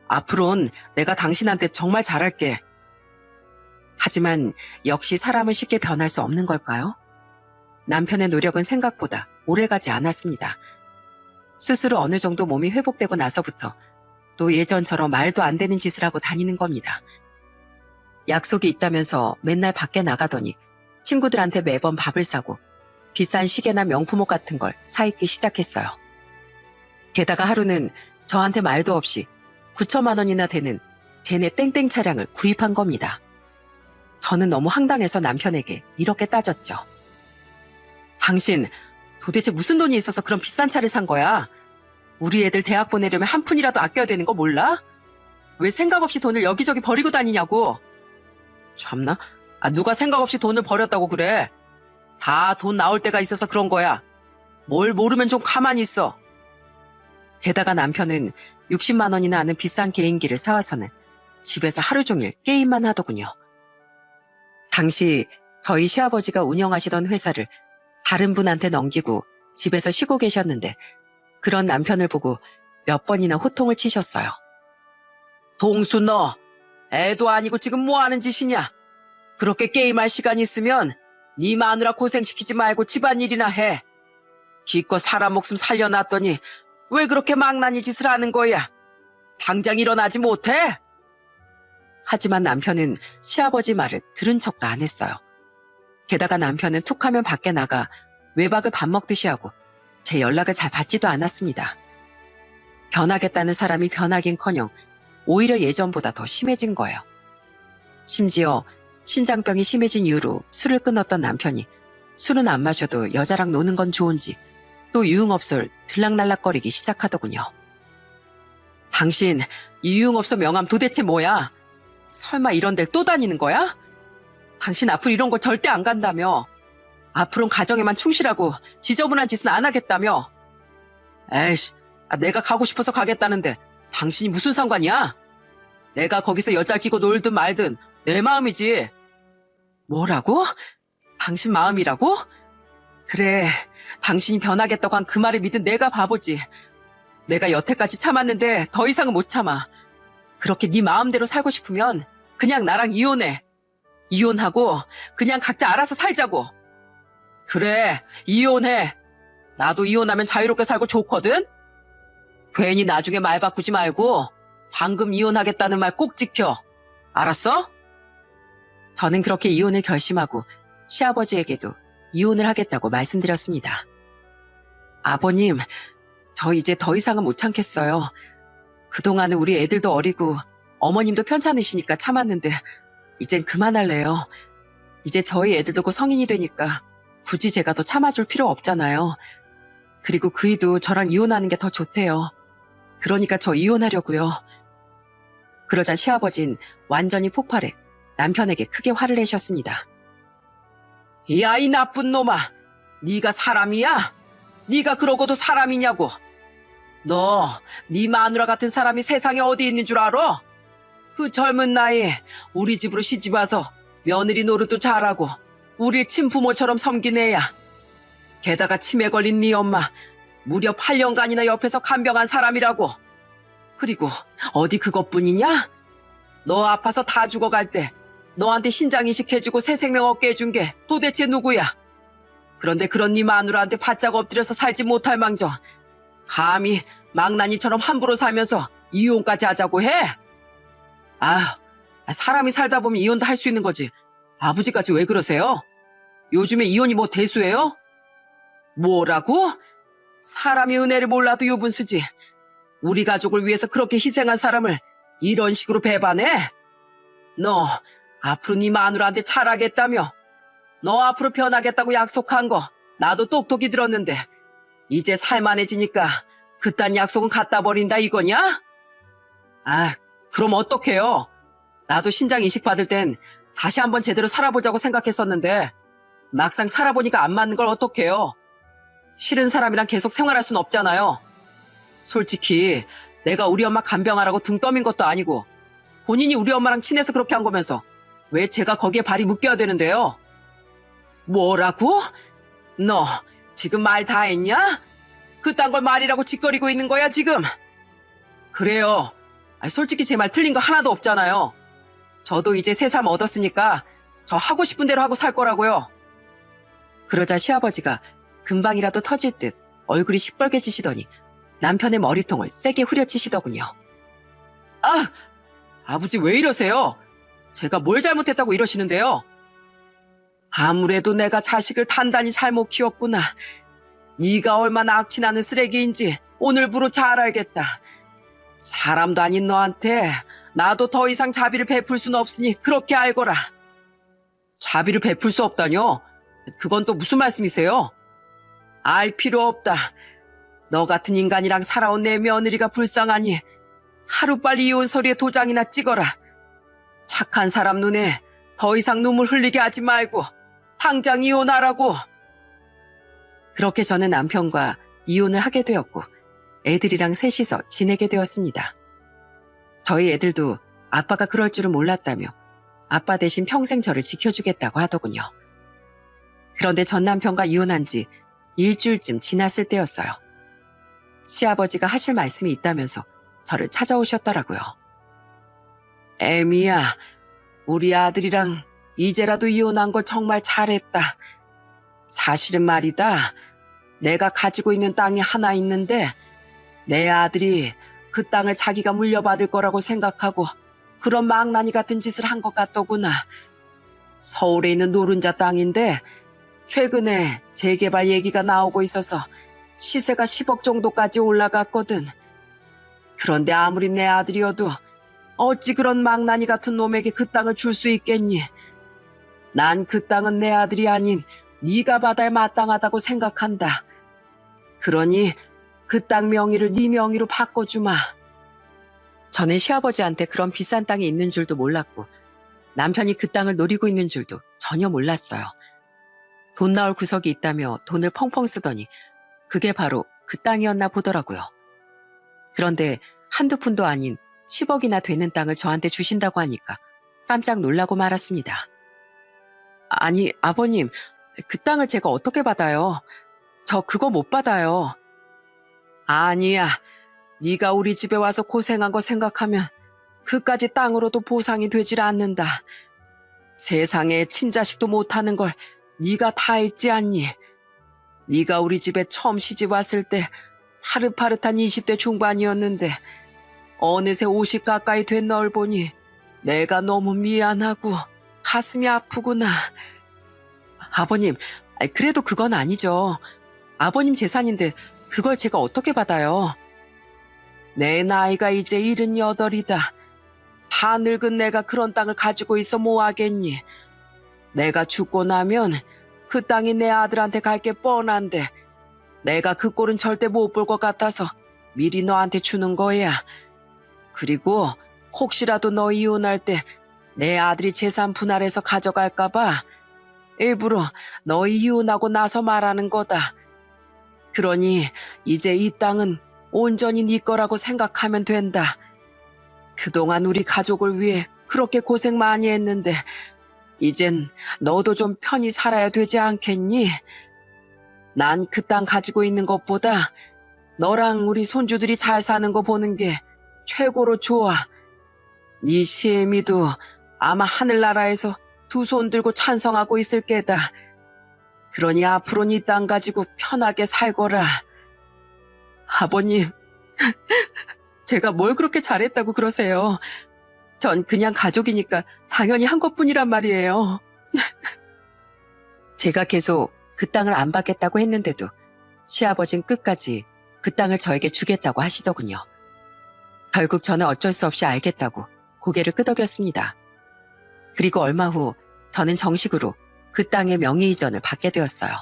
앞으론 내가 당신한테 정말 잘할게. 하지만 역시 사람은 쉽게 변할 수 없는 걸까요? 남편의 노력은 생각보다 오래가지 않았습니다. 스스로 어느 정도 몸이 회복되고 나서부터 또 예전처럼 말도 안 되는 짓을 하고 다니는 겁니다. 약속이 있다면서 맨날 밖에 나가더니 친구들한테 매번 밥을 사고 비싼 시계나 명품옷 같은 걸 사입기 시작했어요. 게다가 하루는 저한테 말도 없이 9천만 원이나 되는 제네 땡땡 차량을 구입한 겁니다. 저는 너무 황당해서 남편에게 이렇게 따졌죠. 당신 도대체 무슨 돈이 있어서 그런 비싼 차를 산 거야? 우리 애들 대학 보내려면 한 푼이라도 아껴야 되는 거 몰라? 왜 생각 없이 돈을 여기저기 버리고 다니냐고. 참나? 누가 생각 없이 돈을 버렸다고 그래? 다 돈 나올 때가 있어서 그런 거야. 뭘 모르면 좀 가만히 있어. 게다가 남편은 60만 원이나 하는 비싼 개인기를 사와서는 집에서 하루 종일 게임만 하더군요. 당시 저희 시아버지가 운영하시던 회사를 다른 분한테 넘기고 집에서 쉬고 계셨는데 그런 남편을 보고 몇 번이나 호통을 치셨어요. 동수 너 애도 아니고 지금 뭐 하는 짓이냐? 그렇게 게임할 시간이 있으면 네 마누라 고생시키지 말고 집안일이나 해. 기껏 사람 목숨 살려놨더니 왜 그렇게 망나니 짓을 하는 거야? 당장 일어나지 못해? 하지만 남편은 시아버지 말을 들은 척도 안 했어요. 게다가 남편은 툭하면 밖에 나가 외박을 밥 먹듯이 하고 제 연락을 잘 받지도 않았습니다. 변하겠다는 사람이 변하긴커녕 오히려 예전보다 더 심해진 거예요. 심지어 신장병이 심해진 이후로 술을 끊었던 남편이 술은 안 마셔도 여자랑 노는 건 좋은지 또 유흥업소를 들락날락거리기 시작하더군요. 당신 이 유흥업소 명함 도대체 뭐야? 설마 이런 데를 또 다니는 거야? 당신 앞으로 이런 거 절대 안 간다며. 앞으로는 가정에만 충실하고 지저분한 짓은 안 하겠다며. 에이씨, 내가 가고 싶어서 가겠다는데 당신이 무슨 상관이야? 내가 거기서 여자 끼고 놀든 말든 내 마음이지. 뭐라고? 당신 마음이라고? 그래, 당신이 변하겠다고 한 그 말을 믿은 내가 바보지. 내가 여태까지 참았는데 더 이상은 못 참아. 그렇게 네 마음대로 살고 싶으면 그냥 나랑 이혼해. 이혼하고 그냥 각자 알아서 살자고. 그래, 이혼해. 나도 이혼하면 자유롭게 살고 좋거든? 괜히 나중에 말 바꾸지 말고 방금 이혼하겠다는 말 꼭 지켜. 알았어? 저는 그렇게 이혼을 결심하고 시아버지에게도 이혼을 하겠다고 말씀드렸습니다. 아버님, 저 이제 더 이상은 못 참겠어요. 그동안은 우리 애들도 어리고 어머님도 편찮으시니까 참았는데 이젠 그만할래요. 이제 저희 애들도 곧 성인이 되니까 굳이 제가 더 참아줄 필요 없잖아요. 그리고 그이도 저랑 이혼하는 게 더 좋대요. 그러니까 저 이혼하려고요. 그러자 시아버진 완전히 폭발해 남편에게 크게 화를 내셨습니다. 야, 이 나쁜 놈아. 네가 사람이야? 네가 그러고도 사람이냐고. 너, 네 마누라 같은 사람이 세상에 어디 있는 줄 알아? 그 젊은 나이에 우리 집으로 시집와서 며느리 노릇도 잘하고 우리 친부모처럼 섬긴 애야. 게다가 치매 걸린 네 엄마 무려 8년간이나 옆에서 간병한 사람이라고. 그리고 어디 그것뿐이냐? 너 아파서 다 죽어갈 때 너한테 신장 이식해주고 새 생명 얻게 해준 게 도대체 누구야? 그런데 그런 네 마누라한테 바짝 엎드려서 살지 못할 망정 감히 망나니처럼 함부로 살면서 이혼까지 하자고 해? 사람이 살다 보면 이혼도 할 수 있는 거지. 아버지까지 왜 그러세요? 요즘에 이혼이 뭐 대수예요? 뭐라고? 사람이 은혜를 몰라도 유분수지. 우리 가족을 위해서 그렇게 희생한 사람을 이런 식으로 배반해? 너 앞으로 네 마누라한테 잘하겠다며. 너 앞으로 변하겠다고 약속한 거 나도 똑똑히 들었는데 이제 살만해지니까 그딴 약속은 갖다 버린다 이거냐? 아, 그럼 어떡해요? 나도 신장 이식 받을 땐 다시 한번 제대로 살아보자고 생각했었는데 막상 살아보니까 안 맞는 걸 어떡해요? 싫은 사람이랑 계속 생활할 순 없잖아요. 솔직히 내가 우리 엄마 간병하라고 등 떠민 것도 아니고 본인이 우리 엄마랑 친해서 그렇게 한 거면서 왜 제가 거기에 발이 묶여야 되는데요? 뭐라고? 너 지금 말 다 했냐? 그딴 걸 말이라고 짓거리고 있는 거야 지금? 그래요. 솔직히 제 말 틀린 거 하나도 없잖아요. 저도 이제 새삼 얻었으니까 저 하고 싶은 대로 하고 살 거라고요. 그러자 시아버지가 금방이라도 터질 듯 얼굴이 시뻘개지시더니 남편의 머리통을 세게 후려치시더군요. 아! 아버지 왜 이러세요? 제가 뭘 잘못했다고 이러시는데요? 아무래도 내가 자식을 단단히 잘못 키웠구나. 네가 얼마나 악취나는 쓰레기인지 오늘부로 잘 알겠다. 사람도 아닌 너한테 나도 더 이상 자비를 베풀 수는 없으니 그렇게 알거라. 자비를 베풀 수 없다뇨? 그건 또 무슨 말씀이세요? 알 필요 없다. 너 같은 인간이랑 살아온 내 며느리가 불쌍하니 하루빨리 이혼 서류에 도장이나 찍어라. 착한 사람 눈에 더 이상 눈물 흘리게 하지 말고 당장 이혼하라고. 그렇게 저는 남편과 이혼을 하게 되었고 애들이랑 셋이서 지내게 되었습니다. 저희 애들도 아빠가 그럴 줄은 몰랐다며 아빠 대신 평생 저를 지켜주겠다고 하더군요. 그런데 전 남편과 이혼한 지 일주일쯤 지났을 때였어요. 시아버지가 하실 말씀이 있다면서 저를 찾아오셨더라고요. 애미야, 우리 아들이랑 이제라도 이혼한 거 정말 잘했다. 사실은 말이다. 내가 가지고 있는 땅이 하나 있는데 내 아들이 그 땅을 자기가 물려받을 거라고 생각하고 그런 망나니 같은 짓을 한 것 같더구나. 서울에 있는 노른자 땅인데 최근에 재개발 얘기가 나오고 있어서 시세가 10억 정도까지 올라갔거든. 그런데 아무리 내 아들이어도 어찌 그런 망나니 같은 놈에게 그 땅을 줄 수 있겠니? 난 그 땅은 내 아들이 아닌 네가 받아야 마땅하다고 생각한다. 그러니 그 땅 명의를 네 명의로 바꿔주마. 저는 시아버지한테 그런 비싼 땅이 있는 줄도 몰랐고 남편이 그 땅을 노리고 있는 줄도 전혀 몰랐어요. 돈 나올 구석이 있다며 돈을 펑펑 쓰더니 그게 바로 그 땅이었나 보더라고요. 그런데 한두 푼도 아닌 10억이나 되는 땅을 저한테 주신다고 하니까 깜짝 놀라고 말았습니다. 아니, 아버님, 그 땅을 제가 어떻게 받아요? 저 그거 못 받아요. 아니야, 네가 우리 집에 와서 고생한 거 생각하면 그까지 땅으로도 보상이 되질 않는다. 세상에 친자식도 못하는 걸 네가 다 했지 않니? 네가 우리 집에 처음 시집 왔을 때 파릇파릇한 20대 중반이었는데 어느새 50 가까이 된 널 보니 내가 너무 미안하고 가슴이 아프구나. 아버님, 그래도 그건 아니죠. 아버님 재산인데 그걸 제가 어떻게 받아요? 내 나이가 이제 78이다. 다 늙은 내가 그런 땅을 가지고 있어 뭐 하겠니? 내가 죽고 나면 그 땅이 내 아들한테 갈 게 뻔한데 내가 그 꼴은 절대 못 볼 것 같아서 미리 너한테 주는 거야. 그리고 혹시라도 너 이혼할 때 내 아들이 재산 분할해서 가져갈까 봐 일부러 너 이혼하고 나서 말하는 거다. 그러니 이제 이 땅은 온전히 네 거라고 생각하면 된다. 그동안 우리 가족을 위해 그렇게 고생 많이 했는데 이젠 너도 좀 편히 살아야 되지 않겠니? 난 그 땅 가지고 있는 것보다 너랑 우리 손주들이 잘 사는 거 보는 게 최고로 좋아. 네 시애미도 아마 하늘나라에서 두 손 들고 찬성하고 있을 게다. 그러니 앞으로는 이 땅 가지고 편하게 살거라. 아버님, 제가 뭘 그렇게 잘했다고 그러세요? 전 그냥 가족이니까 당연히 한 것뿐이란 말이에요. 제가 계속 그 땅을 안 받겠다고 했는데도 시아버진 끝까지 그 땅을 저에게 주겠다고 하시더군요. 결국 저는 어쩔 수 없이 알겠다고 고개를 끄덕였습니다. 그리고 얼마 후 저는 정식으로 그 땅의 명의 이전을 받게 되었어요.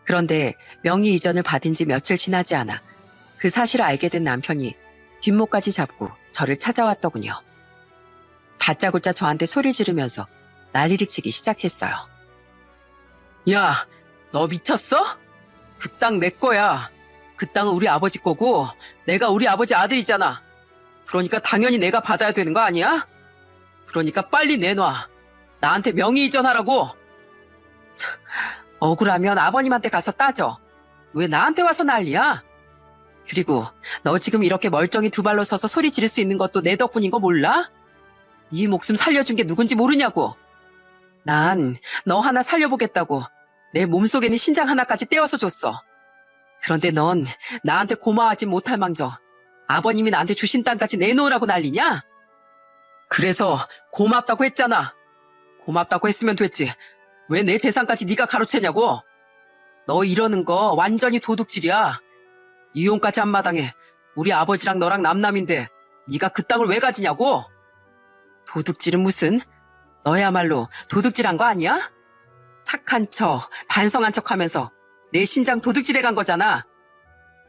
그런데 명의 이전을 받은 지 며칠 지나지 않아 그 사실을 알게 된 남편이 뒷목까지 잡고 저를 찾아왔더군요. 다짜고짜 저한테 소리를 지르면서 난리를 치기 시작했어요. 야, 너 미쳤어? 그 땅 내 거야. 그 땅은 우리 아버지 거고 내가 우리 아버지 아들이잖아. 그러니까 당연히 내가 받아야 되는 거 아니야? 그러니까 빨리 내놔. 나한테 명의 이전하라고. 참, 억울하면 아버님한테 가서 따져. 왜 나한테 와서 난리야? 그리고 너 지금 이렇게 멀쩡히 두 발로 서서 소리 지를 수 있는 것도 내 덕분인 거 몰라? 네 목숨 살려준 게 누군지 모르냐고. 난 너 하나 살려보겠다고 내 몸속에 있는 신장 하나까지 떼어서 줬어. 그런데 넌 나한테 고마워하지 못할 망정 아버님이 나한테 주신 땅까지 내놓으라고 난리냐? 그래서 고맙다고 했잖아. 고맙다고 했으면 됐지. 왜 내 재산까지 네가 가로채냐고. 너 이러는 거 완전히 도둑질이야. 이혼까지 한 마당에 우리 아버지랑 너랑 남남인데 네가 그 땅을 왜 가지냐고. 도둑질은 무슨? 너야말로 도둑질한 거 아니야? 착한 척, 반성한 척 하면서 내 신장 도둑질해 간 거잖아.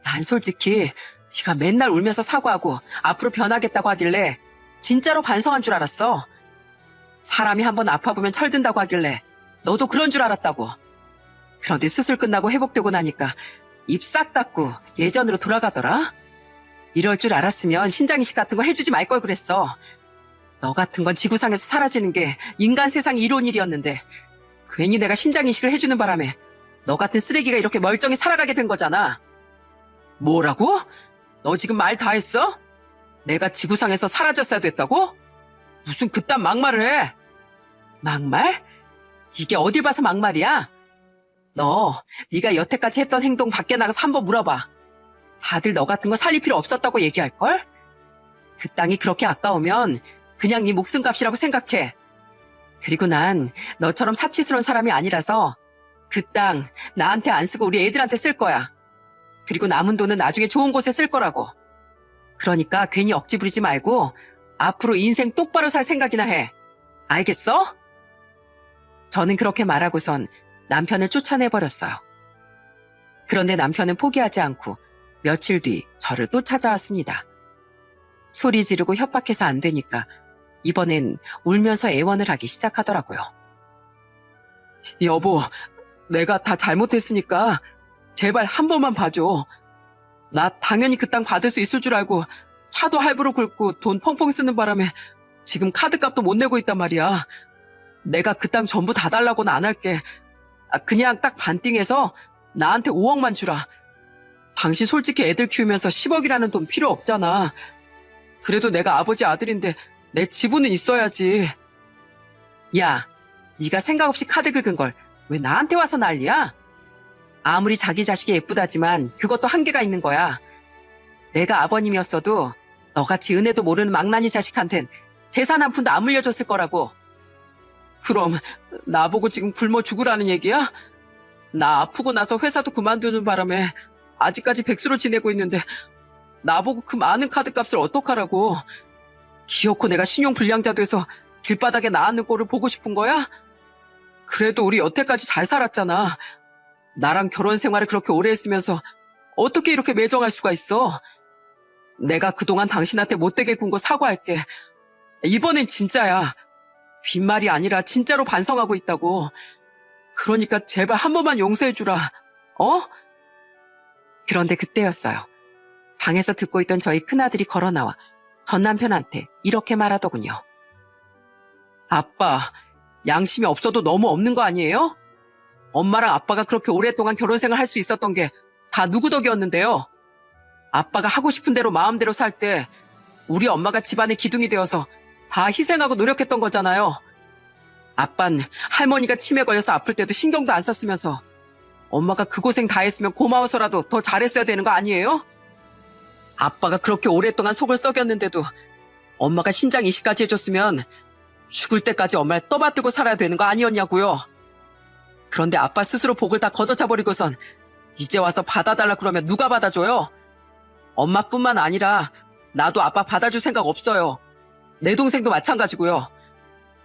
난 솔직히 네가 맨날 울면서 사과하고 앞으로 변하겠다고 하길래 진짜로 반성한 줄 알았어. 사람이 한번 아파보면 철든다고 하길래 너도 그런 줄 알았다고. 그런데 수술 끝나고 회복되고 나니까 입 싹 닫고 예전으로 돌아가더라. 이럴 줄 알았으면 신장 이식 같은 거 해주지 말 걸 그랬어. 너 같은 건 지구상에서 사라지는 게 인간 세상 이로운 일이었는데 괜히 내가 신장 이식을 해주는 바람에 너 같은 쓰레기가 이렇게 멀쩡히 살아가게 된 거잖아. 뭐라고? 너 지금 말 다 했어? 내가 지구상에서 사라졌어야 됐다고? 무슨 그딴 막말을 해? 막말? 이게 어딜 봐서 막말이야? 너, 네가 여태까지 했던 행동 밖에 나가서 한번 물어봐. 다들 너 같은 거 살릴 필요 없었다고 얘기할걸? 그 땅이 그렇게 아까우면 그냥 네 목숨값이라고 생각해. 그리고 난 너처럼 사치스러운 사람이 아니라서 그 땅 나한테 안 쓰고 우리 애들한테 쓸 거야. 그리고 남은 돈은 나중에 좋은 곳에 쓸 거라고. 그러니까 괜히 억지 부리지 말고 앞으로 인생 똑바로 살 생각이나 해. 알겠어? 저는 그렇게 말하고선 남편을 쫓아내버렸어요. 그런데 남편은 포기하지 않고 며칠 뒤 저를 또 찾아왔습니다. 소리 지르고 협박해서 안 되니까 이번엔 울면서 애원을 하기 시작하더라고요. 여보, 내가 다 잘못했으니까 제발 한 번만 봐줘. 나 당연히 그 땅 받을 수 있을 줄 알고 차도 할부로 긁고 돈 펑펑 쓰는 바람에 지금 카드값도 못 내고 있단 말이야. 내가 그 땅 전부 다 달라고는 안 할게. 그냥 딱 반띵해서 나한테 5억만 주라. 당신 솔직히 애들 키우면서 10억이라는 돈 필요 없잖아. 그래도 내가 아버지 아들인데 내 지분은 있어야지. 야, 네가 생각 없이 카드 긁은 걸 왜 나한테 와서 난리야? 아무리 자기 자식이 예쁘다지만 그것도 한계가 있는 거야. 내가 아버님이었어도 너같이 은혜도 모르는 망나니 자식한텐 재산 한 푼도 안 물려줬을 거라고. 그럼 나보고 지금 굶어 죽으라는 얘기야? 나 아프고 나서 회사도 그만두는 바람에 아직까지 백수로 지내고 있는데 나보고 그 많은 카드값을 어떡하라고. 기어코 내가 신용불량자 돼서 길바닥에 나앉는 꼴을 보고 싶은 거야? 그래도 우리 여태까지 잘 살았잖아. 나랑 결혼 생활을 그렇게 오래 했으면서 어떻게 이렇게 매정할 수가 있어? 내가 그동안 당신한테 못되게 군 거 사과할게. 이번엔 진짜야. 빈말이 아니라 진짜로 반성하고 있다고. 그러니까 제발 한 번만 용서해주라. 어? 그런데 그때였어요. 방에서 듣고 있던 저희 큰아들이 걸어나와 전 남편한테 이렇게 말하더군요. 아빠, 양심이 없어도 너무 없는 거 아니에요? 엄마랑 아빠가 그렇게 오랫동안 결혼생활 할 수 있었던 게 다 누구 덕이었는데요. 아빠가 하고 싶은 대로 마음대로 살 때 우리 엄마가 집안의 기둥이 되어서 다 희생하고 노력했던 거잖아요. 아빤 할머니가 치매 걸려서 아플 때도 신경도 안 썼으면서 엄마가 그 고생 다 했으면 고마워서라도 더 잘했어야 되는 거 아니에요? 아빠가 그렇게 오랫동안 속을 썩였는데도 엄마가 신장 이식까지 해줬으면 죽을 때까지 엄마를 떠받들고 살아야 되는 거 아니었냐고요. 그런데 아빠 스스로 복을 다 걷어차버리고선 이제 와서 받아달라 그러면 누가 받아줘요? 엄마뿐만 아니라 나도 아빠 받아줄 생각 없어요. 내 동생도 마찬가지고요.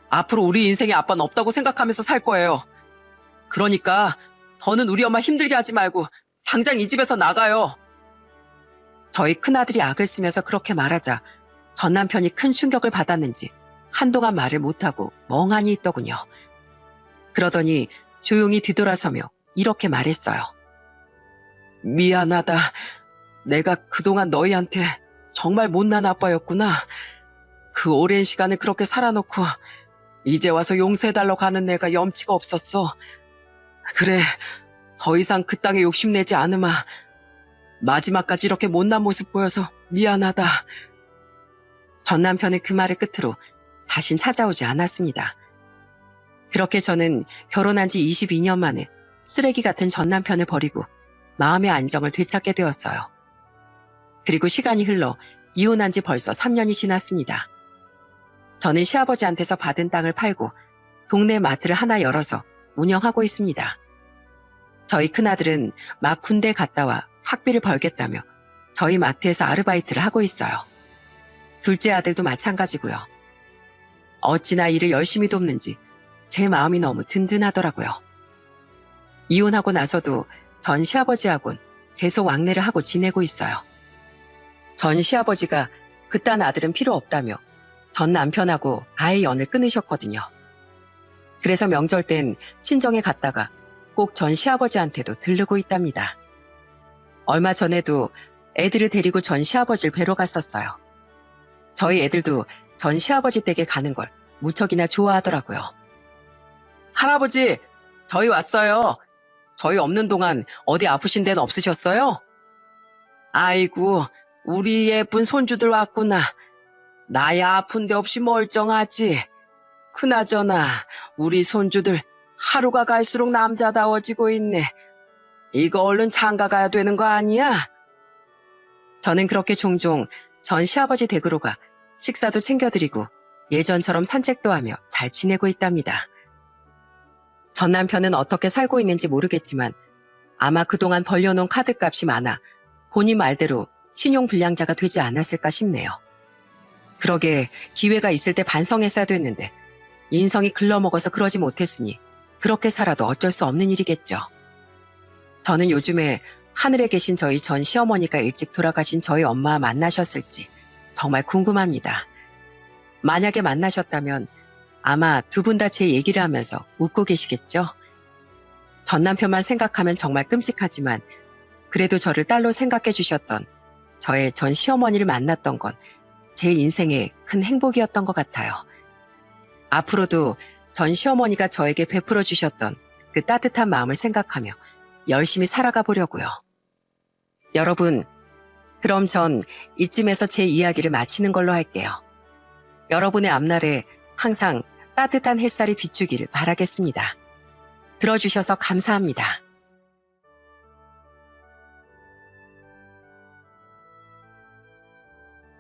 앞으로 우리 인생에 아빠는 없다고 생각하면서 살 거예요. 그러니까 더는 우리 엄마 힘들게 하지 말고 당장 이 집에서 나가요. 저희 큰아들이 악을 쓰면서 그렇게 말하자 전 남편이 큰 충격을 받았는지 한동안 말을 못하고 멍하니 있더군요. 그러더니 조용히 뒤돌아서며 이렇게 말했어요. 미안하다. 내가 그동안 너희한테 정말 못난 아빠였구나. 그 오랜 시간을 그렇게 살아놓고 이제 와서 용서해달라고 하는 내가 염치가 없었어. 그래, 더 이상 그 땅에 욕심내지 않으마. 마지막까지 이렇게 못난 모습 보여서 미안하다. 전 남편은 그 말을 끝으로 다신 찾아오지 않았습니다. 그렇게 저는 결혼한 지 22년 만에 쓰레기 같은 전 남편을 버리고 마음의 안정을 되찾게 되었어요. 그리고 시간이 흘러 이혼한 지 벌써 3년이 지났습니다. 저는 시아버지한테서 받은 땅을 팔고 동네 마트를 하나 열어서 운영하고 있습니다. 저희 큰아들은 막 군대 갔다 와 학비를 벌겠다며 저희 마트에서 아르바이트를 하고 있어요. 둘째 아들도 마찬가지고요. 어찌나 일을 열심히 돕는지 제 마음이 너무 든든하더라고요. 이혼하고 나서도 전 시아버지하고는 계속 왕래를 하고 지내고 있어요. 전 시아버지가 그딴 아들은 필요 없다며 전 남편하고 아예 연을 끊으셨거든요. 그래서 명절 땐 친정에 갔다가 꼭 전 시아버지한테도 들르고 있답니다. 얼마 전에도 애들을 데리고 전 시아버지를 뵈러 갔었어요. 저희 애들도 전 시아버지 댁에 가는 걸 무척이나 좋아하더라고요. 할아버지, 저희 왔어요. 저희 없는 동안 어디 아프신 데는 없으셨어요? 아이고, 우리 예쁜 손주들 왔구나. 나야 아픈 데 없이 멀쩡하지. 그나저나 우리 손주들 하루가 갈수록 남자다워지고 있네. 이거 얼른 장가 가야 되는 거 아니야? 저는 그렇게 종종 전 시아버지 댁으로 가 식사도 챙겨드리고 예전처럼 산책도 하며 잘 지내고 있답니다. 전 남편은 어떻게 살고 있는지 모르겠지만 아마 그동안 벌려놓은 카드값이 많아 본인 말대로 신용불량자가 되지 않았을까 싶네요. 그러게 기회가 있을 때 반성했어야 됐는데 인성이 글러먹어서 그러지 못했으니 그렇게 살아도 어쩔 수 없는 일이겠죠. 저는 요즘에 하늘에 계신 저희 전 시어머니가 일찍 돌아가신 저희 엄마 만나셨을지 정말 궁금합니다. 만약에 만나셨다면 아마 두 분 다 제 얘기를 하면서 웃고 계시겠죠? 전 남편만 생각하면 정말 끔찍하지만 그래도 저를 딸로 생각해 주셨던 저의 전 시어머니를 만났던 건 제 인생의 큰 행복이었던 것 같아요. 앞으로도 전 시어머니가 저에게 베풀어 주셨던 그 따뜻한 마음을 생각하며 열심히 살아가 보려고요. 여러분, 그럼 전 이쯤에서 제 이야기를 마치는 걸로 할게요. 여러분의 앞날에 항상 따뜻한 햇살이 비추기를 바라겠습니다. 들어주셔서 감사합니다.